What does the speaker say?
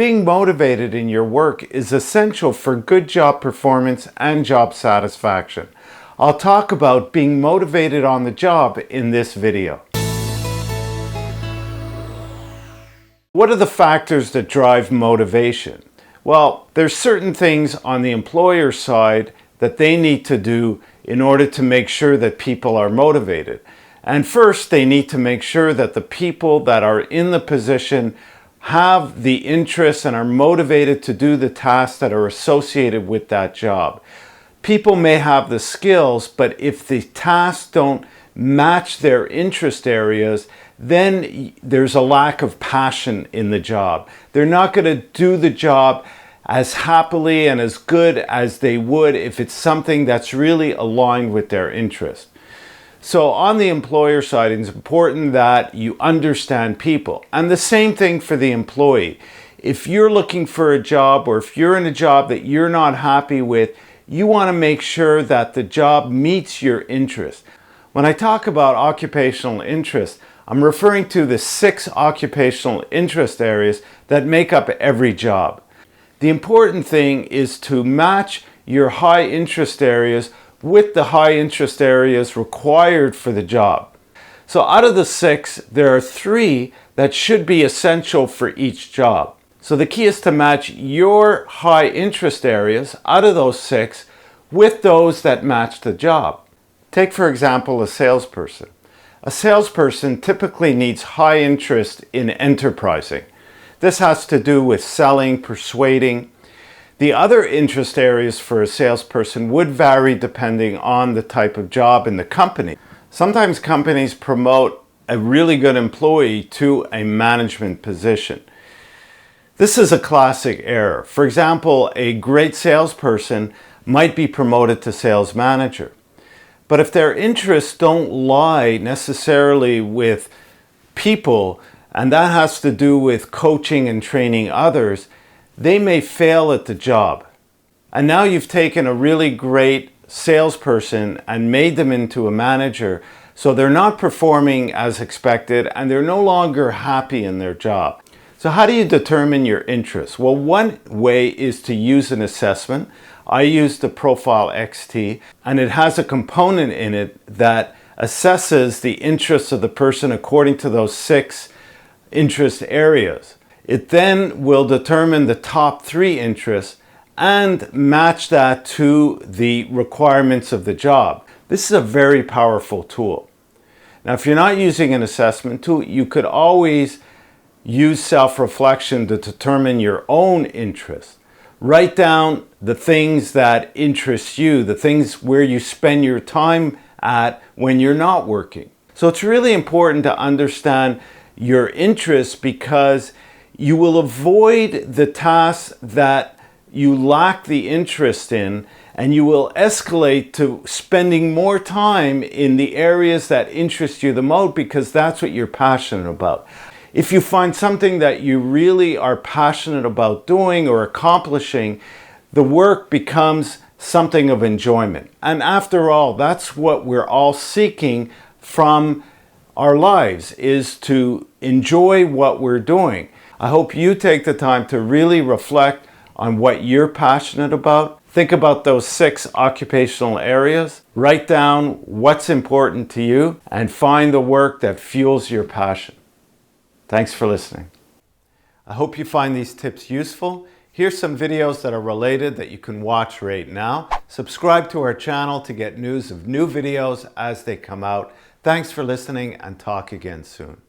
Being motivated in your work is essential for good job performance and job satisfaction. I'll talk about being motivated on the job in this video. What are the factors that drive motivation? Well, there's certain things on the employer side that they need to do in order to make sure that people are motivated. And first, they need to make sure that the people that are in the position have the interest and are motivated to do the tasks that are associated with that job. People may have the skills, but if the tasks don't match their interest areas, then there's a lack of passion in the job. They're not going to do the job as happily and as good as they would if it's something that's really aligned with their interest. So on the employer side, it's important that you understand people. And the same thing for the employee. If you're looking for a job, or if you're in a job that you're not happy with, you want to make sure that the job meets your interest. When I talk about occupational interest, I'm referring to the 6 occupational interest areas that make up every job. The important thing is to match your high interest areas with the high interest areas required for the job. So out of the 6, there are 3 that should be essential for each job. So the key is to match your high interest areas out of those 6 with those that match the job. Take, for example, a salesperson. A salesperson typically needs high interest in enterprising. This has to do with selling, persuading. The other interest areas for a salesperson would vary depending on the type of job in the company. Sometimes companies promote a really good employee to a management position. This is a classic error. For example, a great salesperson might be promoted to sales manager. But if their interests don't lie necessarily with people, and that has to do with coaching and training others, they may fail at the job. And now you've taken a really great salesperson and made them into a manager, so they're not performing as expected and they're no longer happy in their job. So how do you determine your interests? Well, one way is to use an assessment. I use the Profile XT, and it has a component in it that assesses the interests of the person according to those 6 interest areas. It then will determine the top 3 interests and match that to the requirements of the job. This is a very powerful tool. Now, if you're not using an assessment tool, you could always use self-reflection to determine your own interests. Write down the things that interest you, the things where you spend your time at when you're not working. So it's really important to understand your interests, because you will avoid the tasks that you lack the interest in, and you will escalate to spending more time in the areas that interest you the most, because that's what you're passionate about. If you find something that you really are passionate about doing or accomplishing, the work becomes something of enjoyment. And after all, that's what we're all seeking from our lives, is to enjoy what we're doing. I hope you take the time to really reflect on what you're passionate about. Think about those 6 occupational areas. Write down what's important to you and find the work that fuels your passion. Thanks for listening. I hope you find these tips useful. Here's some videos that are related that you can watch right now. Subscribe to our channel to get news of new videos as they come out. Thanks for listening, and talk again soon.